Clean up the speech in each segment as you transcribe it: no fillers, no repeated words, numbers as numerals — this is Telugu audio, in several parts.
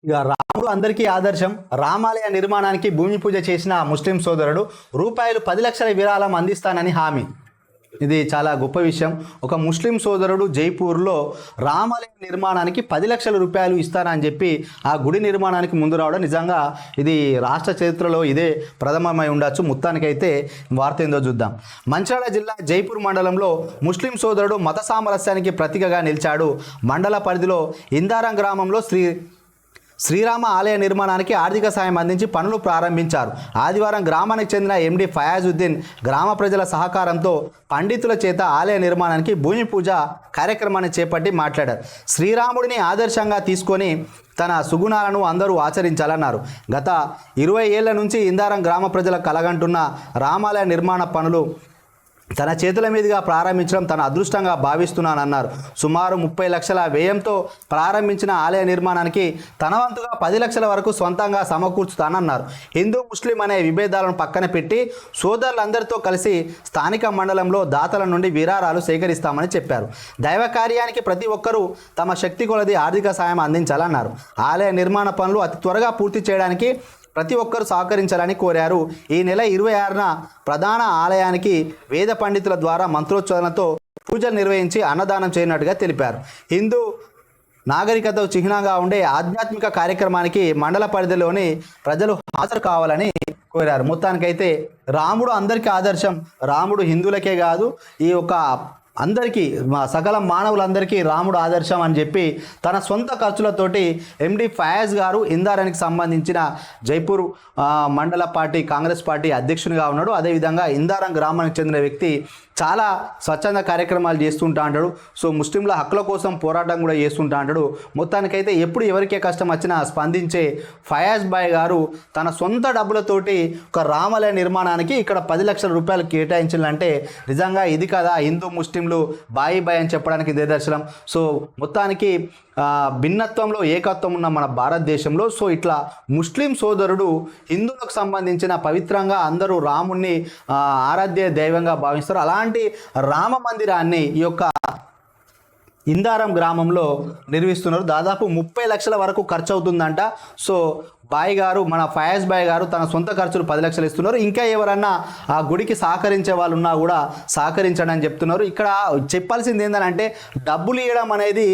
ఇక రాముడు అందరికీ ఆదర్శం. రామాలయ నిర్మాణానికి భూమి పూజ చేసిన ముస్లిం సోదరుడు రూపాయలు 10 లక్షల విరాళం అందిస్తానని హామీ. ఇది చాలా గొప్ప విషయం. ఒక ముస్లిం సోదరుడు జైపూర్లో రామాలయ నిర్మాణానికి 10 లక్షల రూపాయలు ఇస్తానని చెప్పి ఆ గుడి నిర్మాణానికి ముందు రావడం నిజంగా ఇది రాష్ట్ర చరిత్రలో ఇదే ప్రథమమై ఉండొచ్చు. మొత్తానికైతే వార్త ఏందో చూద్దాం. మంచిర్యాల జిల్లా జైపూర్ మండలంలో ముస్లిం సోదరుడు మత సామరస్యానికి ప్రతీకగా నిలిచాడు. మండల పరిధిలో ఇందారం గ్రామంలో శ్రీరామ ఆలయ నిర్మాణానికి ఆర్థిక సాయం అందించి పనులు ప్రారంభించారు. ఆదివారం గ్రామానికి చెందిన ఎండి ఫయాజుద్దీన్ గ్రామ ప్రజల సహకారంతో పండితుల చేత ఆలయ నిర్మాణానికి భూమి పూజ కార్యక్రమాన్ని చేపట్టి మాట్లాడారు. శ్రీరాముడిని ఆదర్శంగా తీసుకొని తన సుగుణాలను అందరూ ఆచరించాలన్నారు. గత 20 ఏళ్ల నుంచి ఇందారం గ్రామ ప్రజల కలగంటున్న రామాలయ నిర్మాణ పనులు తన చేతుల మీదుగా ప్రారంభించడం తన అదృష్టంగా భావిస్తున్నానన్నారు. సుమారు 30 లక్షల వ్యయంతో ప్రారంభించిన ఆలయ నిర్మాణానికి తన వంతుగా 10 లక్షల వరకు సొంతంగా సమకూర్చుతానన్నారు. హిందూ ముస్లిం అనే విభేదాలను పక్కన పెట్టి సోదరులందరితో కలిసి స్థానిక మండలంలో దాతల నుండి విరాళాలు సేకరిస్తామని చెప్పారు. దైవ కార్యానికి ప్రతి ఒక్కరూ తమ శక్తి కొలది ఆర్థిక సాయం అందించాలన్నారు. ఆలయ నిర్మాణ పనులు అతి త్వరగా పూర్తి చేయడానికి ప్రతి ఒక్కరూ సహకరించాలని కోరారు. ఈ నెల 26న ప్రధాన ఆలయానికి వేద పండితుల ద్వారా మంత్రోచ్చారణతో పూజలు నిర్వహించి అన్నదానం చేయనట్టుగా తెలిపారు. హిందూ నాగరికత చిహ్నంగా ఉండే ఆధ్యాత్మిక కార్యక్రమానికి మండల పరిధిలోని ప్రజలు హాజరు కావాలని కోరారు. మొత్తానికైతే రాముడు అందరికీ ఆదర్శం. రాముడు హిందువులకే కాదు, ఈ యొక్క అందరికీ సకల మానవులందరికీ రాముడు ఆదర్శం అని చెప్పి తన సొంత ఖర్చులతోటి ఎండి ఫయాజ్ గారు ఇందారానికి సంబంధించిన జైపూర్ మండల పార్టీ కాంగ్రెస్ పార్టీ అధ్యక్షునిగా ఉన్నాడు. అదేవిధంగా ఇందారం గ్రామానికి చెందిన వ్యక్తి చాలా స్వచ్ఛంద కార్యక్రమాలు చేస్తుంటా అంటాడు. సో ముస్లింల హక్కుల కోసం పోరాటం కూడా చేస్తుంటా అంటాడు. మొత్తానికైతే ఎప్పుడు ఎవరికే కష్టం వచ్చినా స్పందించే ఫయాజ్ బాయ్ గారు తన సొంత డబ్బులతోటి ఒక రామాలయ నిర్మాణానికి ఇక్కడ 10 లక్షల రూపాయలు కేటాయించాలంటే నిజంగా ఇది కదా హిందూ ముస్లింలు బాయి బాయ్ అని చెప్పడానికి నిదర్శనం. సో మొత్తానికి భిన్నత్వంలో ఏకత్వం ఉన్న మన భారతదేశంలో సో ఇట్లా ముస్లిం సోదరుడు హిందువులకు సంబంధించిన పవిత్రంగా అందరూ రాముణ్ణి ఆరాధ్య దైవంగా భావిస్తారు. అలాంటి రామ మందిరాన్ని ఈ యొక్క ఇందారం గ్రామంలో నిర్మిస్తున్నారు. దాదాపు 30 లక్షల వరకు ఖర్చు అవుతుందంట. సో బాయ్ గారు మన ఫయాజ్ బాయ్ గారు తన సొంత ఖర్చులు 10 లక్షలు ఇస్తున్నారు. ఇంకా ఎవరన్నా ఆ గుడికి సహకరించే వాళ్ళు ఉన్నా కూడా సహకరించండి అని చెప్తున్నారు. ఇక్కడ చెప్పాల్సింది ఏంటంటే డబ్బులు ఇవ్వడం అనేది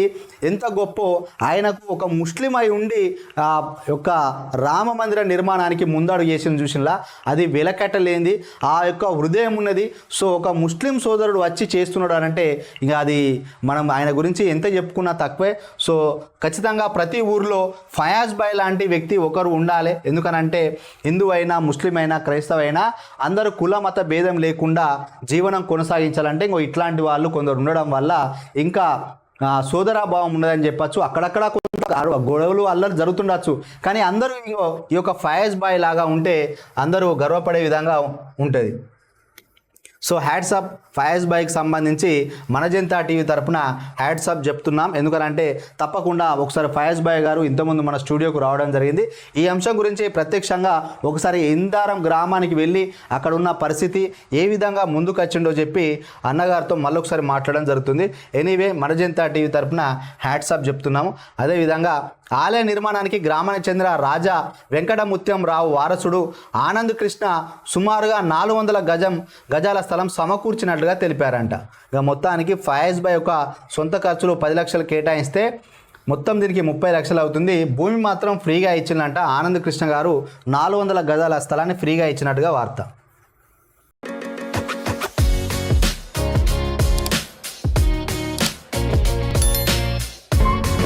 ఎంత గొప్ప. ఆయనకు ఒక ముస్లిం అయి ఉండి ఆ యొక్క రామ మందిర నిర్మాణానికి ముందడుగు చేసిన చూసినలా అది వెలకట్టలేంది ఆ యొక్క హృదయం ఉన్నది. సో ఒక ముస్లిం సోదరుడు వచ్చి చేస్తున్నాడు అంటే ఇంకా అది మనం ఆయన గురించి ఎంత చెప్పుకున్నా తక్కువే. సో ఖచ్చితంగా ప్రతి ఊర్లో ఫయాజ్ బాయ్ లాంటి వ్యక్తి ఒకరు ఉండాలి. ఎందుకనంటే హిందూ అయినా ముస్లిం అయినా క్రైస్తవ అయినా అందరూ కుల మత భేదం లేకుండా జీవనం కొనసాగించాలంటే ఇంకో ఇట్లాంటి వాళ్ళు కొందరు ఉండడం వల్ల ఇంకా సోదరాభావం ఉన్నదని చెప్పచ్చు. అక్కడక్కడ గొడవలు అల్లరి జరుగుతుండొచ్చు, కానీ అందరూ ఈ యొక్క ఫయాజ్ బాయ్ లాగా ఉంటే అందరూ గర్వపడే విధంగా ఉంటుంది. సో హ్యాట్సాప్ ఫయాజ్ బాయ్కి సంబంధించి మన జనతా టీవీ తరపున హ్యాట్సాప్ చెప్తున్నాం. ఎందుకంటే తప్పకుండా ఒకసారి ఫయాజ్ బాయ్ గారు ఇంతకుముందు మన స్టూడియోకు రావడం జరిగింది. ఈ అంశం గురించి ప్రత్యక్షంగా ఒకసారి ఇందారం గ్రామానికి వెళ్ళి అక్కడ ఉన్న పరిస్థితి ఏ విధంగా ముందుకు వచ్చిండో చెప్పి అన్నగారితో మళ్ళొకసారి మాట్లాడడం జరుగుతుంది. ఎనీవే మన జనతా టీవీ తరపున హ్యాట్సాప్ చెప్తున్నాము. అదేవిధంగా ఆలయ నిర్మాణానికి గ్రామానికి చెందిన రాజా వెంకటముత్యం రావు వారసుడు ఆనంద్ కృష్ణ సుమారుగా 400 గజాల స్థలం సమకూర్చినట్లుగా తెలిపారంట. ఇక మొత్తానికి ఫయాజ్ బాయ్ యొక్క సొంత ఖర్చులు 10 లక్షలు కేటాయిస్తే మొత్తం దీనికి 30 లక్షలు అవుతుంది. భూమి మాత్రం ఫ్రీగా ఇచ్చిందంట. ఆనంద్ కృష్ణ గారు 400 గజాల స్థలాన్ని ఫ్రీగా ఇచ్చినట్టుగా వార్త.